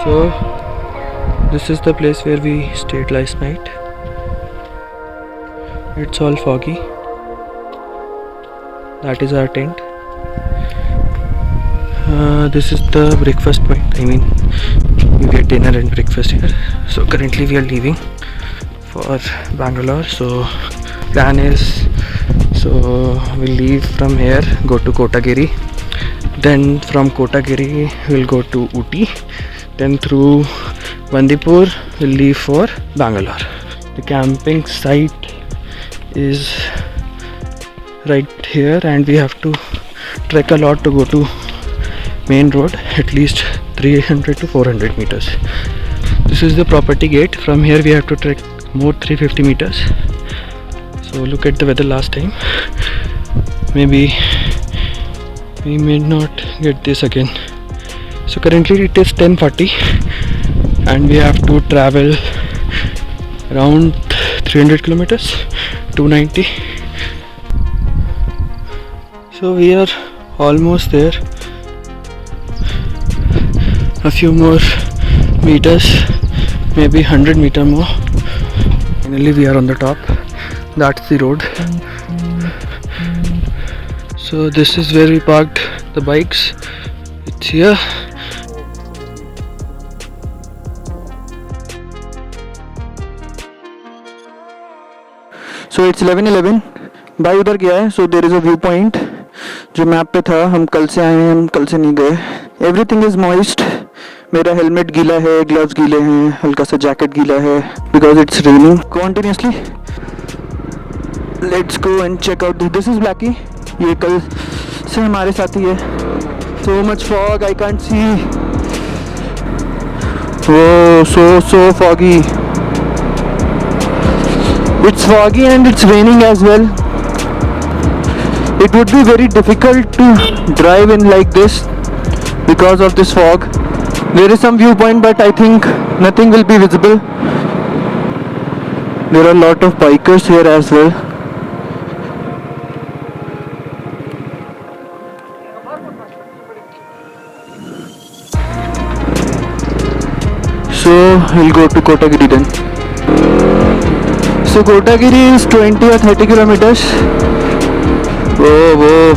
So this is the place where we stayed last night. It's all foggy. That is our tent. This is the breakfast point. I mean, you get dinner and breakfast here. So currently we are leaving for Bangalore. So plan is, so we'll leave from here, go to Kotagiri. Then from Kotagiri we'll go to Ooty. Then through Bandipur we'll leave for Bangalore. The camping site is right here and we have to trek a lot to go to main road, at least 300 to 400 meters. This is the property gate. From here we have to trek more 350 meters. So look at the weather last time. Maybe we may not get this again. So currently it is 10:40 and we have to travel around 300 kilometers, 290. So we are almost there. A few more meters, maybe 100 meter more. Finally we are on the top. That's the road. So this is where we parked the bikes. It's here. So it's 11:11. भाई उधर गया है. So there is a viewpoint जो map पे था. हम कल से आए हैं, हम कल से नहीं गए. Everything is moist. मेरा हेलमेट गीला है, ग्लव्स गीले हैं, हल्का सा जैकेट गीला है because it's raining continuously. Let's go and check out this is Blackie. ये कल से हमारे साथ ही है. So much fog, I can't see. Oh, so foggy. It's foggy and it's raining as well. It would be very difficult to drive in like this because of this fog. There is some viewpoint but I think nothing will be visible. There are a lot of bikers here as well. So we'll go to Kotagiri then. So Kotagiri is 20 or 30 kilometers. Whoa.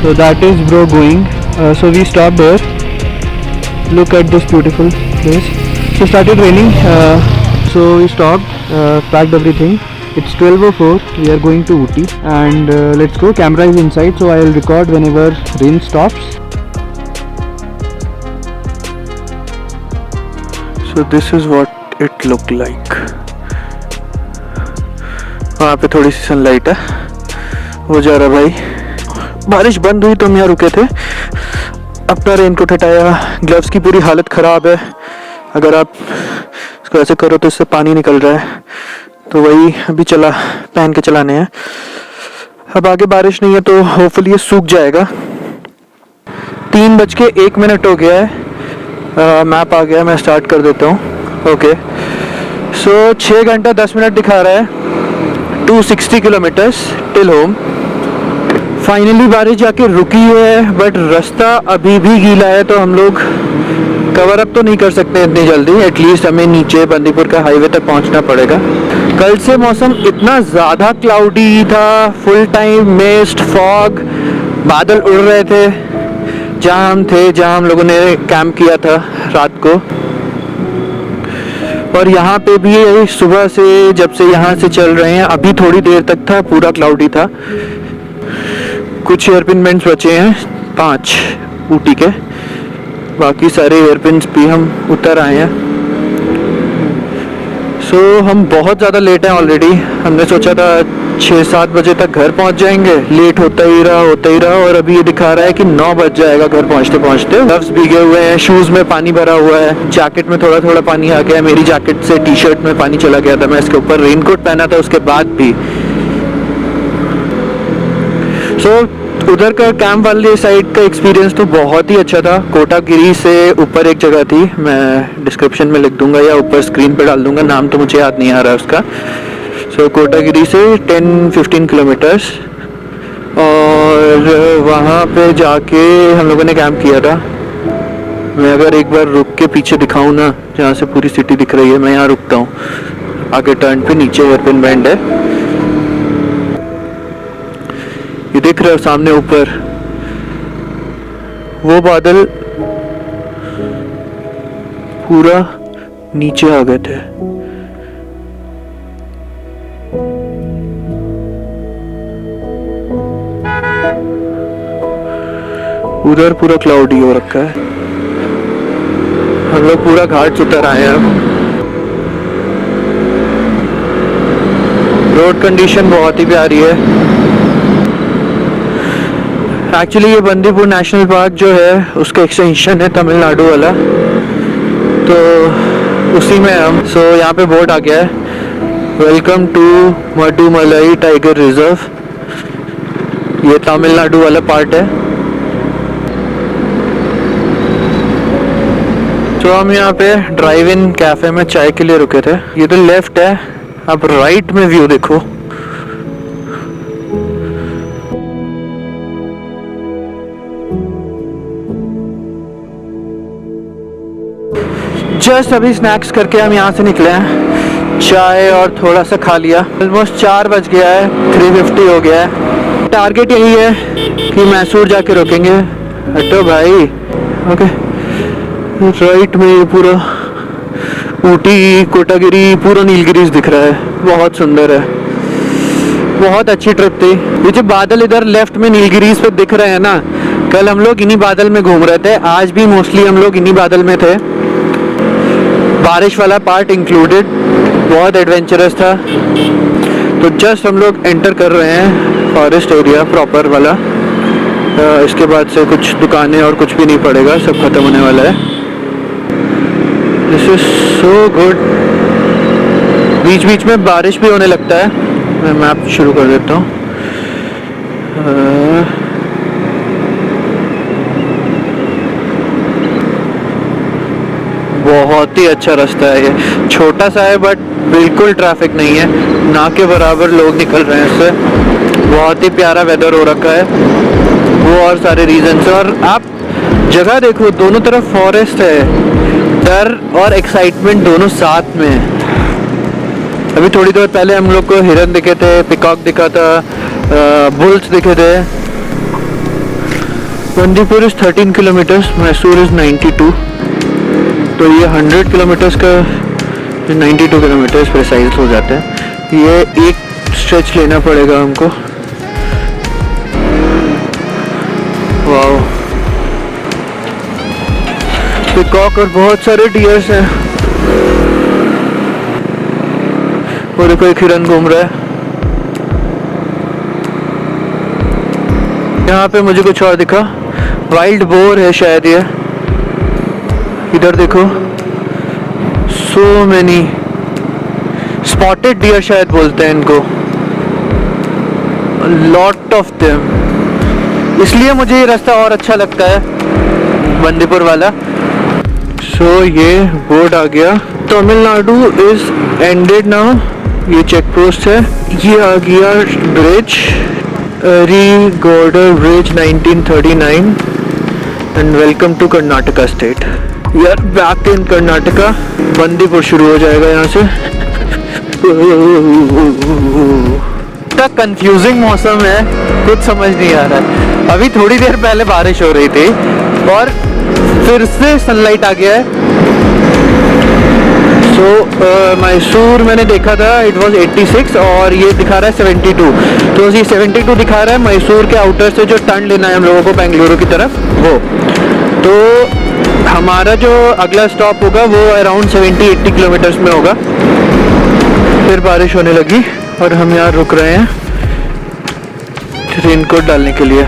So that is bro going. So we stopped there. Look at this beautiful place. So started raining. So we stopped, packed everything. It's 12:04. We are going to Ooty and let's go. Camera is inside, so I'll record whenever rain stops. So this is what it looked like. वहाँ पे थोड़ी C sunlight है. वो जा रहा भाई. बारिश बंद हुई तो हम यहाँ रुके थे. अपना रेनकोट हटाया. ग्लव्स की पूरी हालत ख़राब है. अगर आप इसको ऐसे करो तो इससे पानी निकल रहा है. तो वही अभी पहन के चलाने हैं. अब आगे बारिश नहीं है तो होपफुली ये सूख जाएगा. 3:01 हो गया है. मैप आ गया. मैं स्टार्ट कर देता हूँ. ओके. सो 6 घंटा 10 मिनट दिखा रहा है. 260 किलोमीटर्स टिल होम. फाइनली बारिश जाके रुकी है बट रास्ता अभी भी गीला है तो हम लोग कवर अप तो नहीं कर सकते इतनी जल्दी. एटलीस्ट हमें नीचे बंदीपुर का हाईवे तक पहुंचना पड़ेगा. कल से मौसम इतना ज़्यादा क्लाउडी था. फुल टाइम मिस्ट, फॉग, बादल उड़ रहे थे. जहाँ हम थे, जहाँ हम लोगों ने कैंप किया था रात को. और यहाँ पे भी सुबह से जब से यहाँ से चल रहे हैं अभी थोड़ी देर तक था पूरा क्लाउडी था. कुछ एयरपिन बेंड्स बचे हैं 5 ऊटी के. बाकी सारे एयरपिन्स भी हम उतर आए हैं. सो हम बहुत ज़्यादा लेट हैं ऑलरेडी. हमने सोचा था 6-7 बजे तक घर पहुंच जाएंगे. लेट होता ही रहा और अभी ये दिखा रहा है कि 9 बज जाएगा घर पहुंचते. ग्लव्स भीगे हुए हैं, शूज़ में पानी भरा हुआ है, जैकेट में थोड़ा पानी आ गया. मेरी जैकेट से टी शर्ट में पानी चला गया था. मैं इसके ऊपर रेनकोट पहना था उसके बाद भी. सो उधर का कैंप वाले साइड का एक्सपीरियंस तो बहुत ही अच्छा था. कोटागिरी से ऊपर एक जगह थी, मैं डिस्क्रिप्शन में लिख दूंगा या ऊपर स्क्रीन पे डाल दूंगा. नाम तो मुझे याद नहीं आ रहा उसका. सो कोटागिरी से 10-15 किलोमीटर्स, और वहाँ पे जाके हम लोगों ने कैंप किया था। मैं अगर एक बार रुक के पीछे दिखाऊँ ना, जहाँ से पूरी सिटी दिख रही है, मैं यहाँ रुकता हूँ। आगे टर्न पे नीचे हेयरपिन बैंड है, ये दिख रहा है सामने ऊपर, वो बादल पूरा नीचे आ गए थे। उधर पूरा क्लाउडी हो रखा है। हम लोग पूरा घाट से उतर आए हैं अब। रोड कंडीशन बहुत ही प्यारी है। एक्चुअली ये बंदीपुर नेशनल पार्क जो है उसका एक्सटेंशन है तमिलनाडु वाला, तो उसी में हम। सो यहाँ पे बोर्ड आ गया है, welcome to Mudumalai tiger reserve. ये तमिलनाडु वाला पार्ट है। तो हम यहाँ पे ड्राइव इन कैफे में चाय के लिए रुके थे। ये तो लेफ्ट है, अब राइट में व्यू देखो। जस्ट अभी स्नैक्स करके हम यहाँ से निकले हैं, चाय और थोड़ा सा खा लिया। ऑलमोस्ट 4 बज गया है, 3:50 हो गया है। टारगेट यही है कि मैसूर जाके रुकेंगे। हटो भाई। ओके, राइट में ये पूरा ऊटी, कोटागिरी, पूरा नीलगिरीज दिख रहा है, बहुत सुंदर है। बहुत अच्छी ट्रिप थी। ये जो बादल इधर लेफ्ट में नीलगिरीज पे दिख रहे हैं ना, कल हम लोग इन्हीं बादल में घूम रहे थे, आज भी मोस्टली हम लोग इन्हीं बादल में थे, बारिश वाला पार्ट इंक्लूडेड। बहुत एडवेंचरस था। तो जस्ट हम लोग एंटर कर रहे हैं फॉरेस्ट एरिया प्रॉपर वाला। इसके बाद से कुछ दुकानें और कुछ भी नहीं पड़ेगा, सब खत्म होने वाला है। This is so good. बीच बीच में बारिश भी होने लगता है। मैं मैप शुरू कर देता हूँ। बहुत ही अच्छा रास्ता है ये, छोटा सा है बट बिल्कुल ट्रैफिक नहीं है, ना के बराबर लोग निकल रहे हैं इससे। बहुत ही प्यारा वेदर हो रखा है, वो और सारे रीजन से। और आप जगह देखो, दोनों तरफ फॉरेस्ट है, डर और एक्साइटमेंट दोनों साथ में है। अभी थोड़ी देर पहले हम लोग को हिरन दिखे थे, पिकॉक दिखा था, बुल्स दिखे थे। Bandipur is 13 kilometres, Mysore is 92, तो ये 100 किलोमीटर्स का 92 किलोमीटर्स प्रिसाइज हो जाते हैं। ये एक स्ट्रेच लेना पड़ेगा हमको। वाओ, पिकॉक और बहुत सारे डियर्स हैं। और देखो एक हिरन घूम रहा है। यहाँ पे मुझे कुछ और दिखा, वाइल्ड बोर है शायद ये। इधर देखो, सो मेनी स्पॉटेड डियर शायद बोलते हैं इनको, लॉट ऑफ देम। इसलिए मुझे ये रास्ता और अच्छा लगता है, बंदीपुर वाला। सो ये बोर्ड आ गया, तमिलनाडु इज एंडेड नाउ। ये चेक पोस्ट है। ये आ गया ब्रिज, अरीगोडर bridge 1939, and welcome to Karnataka state. We are back in Karnataka. Bandipur शुरू हो जाएगा यहाँ से। इतना कंफ्यूजिंग मौसम है, कुछ समझ नहीं आ रहा है। अभी थोड़ी देर पहले बारिश हो रही थी और फिर से सनलाइट आ गया है। मैसूर मैंने देखा था, इट वाज 86 और ये दिखा रहा है 72। तो ये 72 दिखा रहा है मैसूर के आउटर से जो टर्न लेना है हम लोगों को बेंगलुरु की तरफ, वो। तो हमारा जो अगला स्टॉप होगा वो अराउंड 70-80 किलोमीटर्स में होगा। फिर बारिश होने लगी और हम यहाँ रुक रहे हैं रेनकोट डालने के लिए।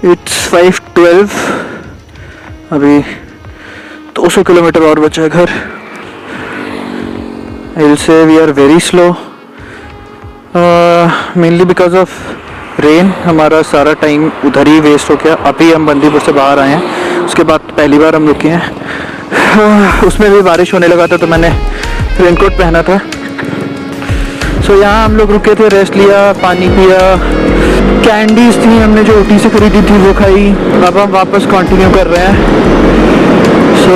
इट्स 5:12, अभी 200 किलोमीटर और बचा है घर। I will say we are very slow, mainly because of rain. हमारा सारा टाइम उधर ही वेस्ट हो गया। अभी हम बंदीपुर से बाहर आए हैं, उसके बाद पहली बार हम रुके हैं। उसमें भी बारिश होने लगा था तो मैंने रेनकोट पहना था। सो यहाँ हम लोग रुके थे, रेस्ट लिया, पानी पिया, कैंडीज थी हमने जो ऊटी से खरीदी थी वो खाई। अब हम वापस कंटिन्यू कर रहे हैं। सो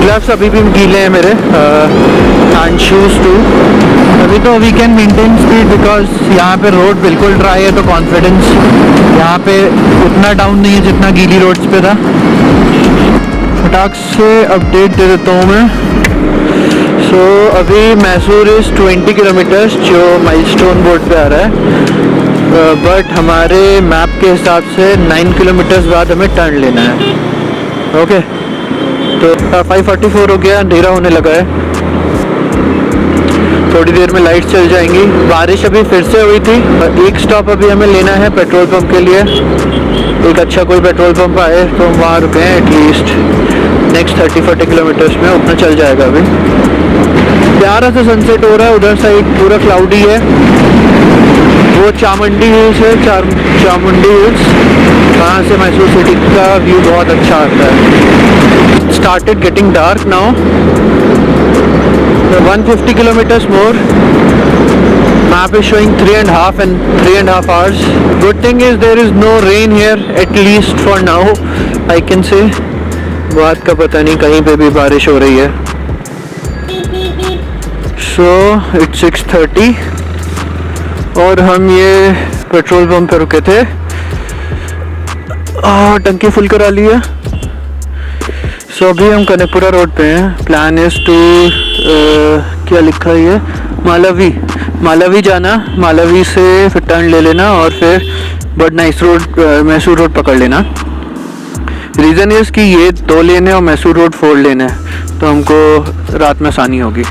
ग्लव्स अभी भी गीले हैं मेरे, एंड शूज़ टू। अभी तो we can maintain speed because यहाँ पे रोड बिल्कुल ड्राई है, तो कॉन्फिडेंस यहाँ पे उतना डाउन नहीं है जितना गीली रोड्स पे था। फटाक से अपडेट दे देता हूँ मैं। सो अभी मैसूर इज़ 20 किलोमीटर्स जो माइलस्टोन बोर्ड पे आ रहा है, बट हमारे मैप के हिसाब से 9 किलोमीटर्स बाद हमें टर्न लेना है। ओके, तो 5:44 हो गया, अंधेरा होने लगा है। थोड़ी देर में लाइट चल जाएंगी। बारिश अभी फिर से हुई थी। एक स्टॉप अभी हमें लेना है पेट्रोल पंप के लिए। एक अच्छा कोई पेट्रोल पंप आए तो हम वहाँ रुके हैं। एटलीस्ट नेक्स्ट 30-40 किलोमीटर्स में उतना चल जाएगा। अभी प्यारा सा सनसेट हो रहा है, उधर साइड पूरा क्लाउडी है। वो चामुंडी हिल्स है, चामुंडी हिल्स, वहाँ से मैसूर सिटी का व्यू बहुत अच्छा आता है। Started getting dark now. 150 kilometers more. Map is showing 3.5 hours. Good thing is there is no rain here, at least for now, I can say. बात का पता नहीं, कहीं पे भी बारिश हो रही है। So it's 6:30 और हम ये पेट्रोल पंप पे रुके थे, टंकी फुल करा ली है। सो अभी हम कनेपुरा रोड पे हैं। प्लान इज टू क्या लिखा है ये, मालवी जाना, मालवी से फिर टर्न ले लेना और फिर but nice road, Mysore road पकड़ लेना। रीज़न इज़ कि ये 2 लेन है और मैसूर रोड 4 लेन है, तो हमको रात में आसानी होगी।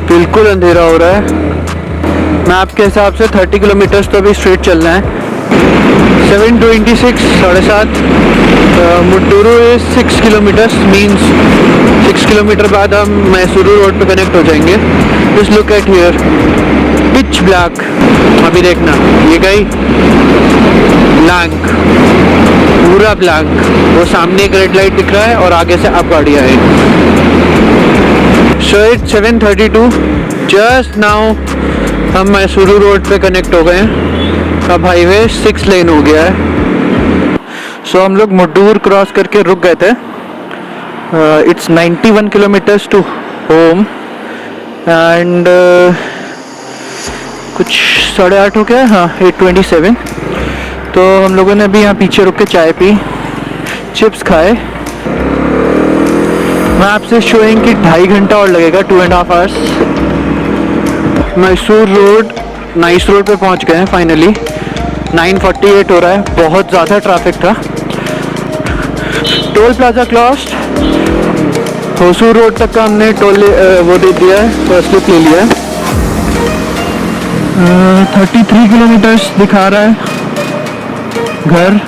बिल्कुल अंधेरा हो रहा है। मैप के हिसाब से 30 किलोमीटर्स तो अभी स्ट्रेट चलना है। 7:26, 7:30। मुट्टूरू इज 6 किलोमीटर्स, मीन्स 6 किलोमीटर बाद हम मैसूरू रोड पे कनेक्ट हो जाएंगे। Just look at here, pitch black. अभी देखना, ये गई ब्लैंक, पूरा ब्लैंक। वो सामने एक रेड लाइट दिख रहा है और आगे से अब गाड़ी आए। सो इट्स 7:32, जस्ट नाउ हम मैसूरू रोड पे कनेक्ट हो गए हैं। अब हाईवे 6 लेन हो गया है। सो हम लोग मुड्डूर क्रॉस करके रुक गए थे। It's 91 kilometres to home and कुछ 8:30 हो गया। हाँ, 8:27। तो हम लोगों ने अभी यहाँ पीछे रुक के चाय पी, चिप्स खाए। मैप से शोइंग कि 2.5 घंटा और लगेगा, 2.5 hours। Mysore road, nice road पे पहुँच गए हैं फाइनली। 9:48 हो रहा है, बहुत ज़्यादा ट्रैफिक था। Toll plaza closed. Hosur road तक का हमने टोल वो दे दिया है, फर्स्ट स्लिप ले लिया है। 33 किलोमीटर्स दिखा रहा है घर।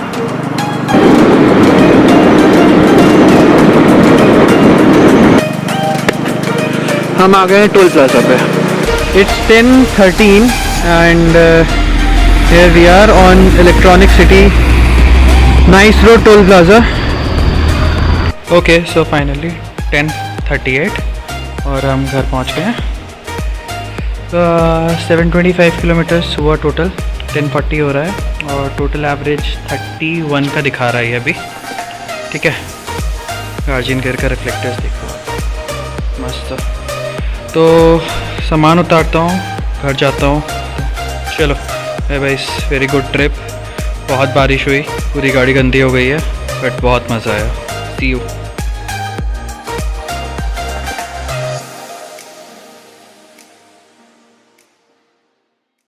हम आ गए हैं टोल प्लाजा पे। It's 10:13 and here we are on Electronic City, Nice Road Toll Plaza. Okay, so finally 10:38 और हम घर पहुंच गए हैं। 725 किलोमीटर्स हुआ टोटल, 1040 हो रहा है और टोटल एवरेज 31 का दिखा रहा है अभी। ठीक है, गार्जियन गियर का रिफ्लेक्टर्स देखो मस्त। तो सामान उतारता हूँ, घर जाता हूँ। चलो भाई, वेरी गुड ट्रिप। बहुत बारिश हुई, पूरी गाड़ी गंदी हो गई है, बट बहुत मज़ा आया। सी यू।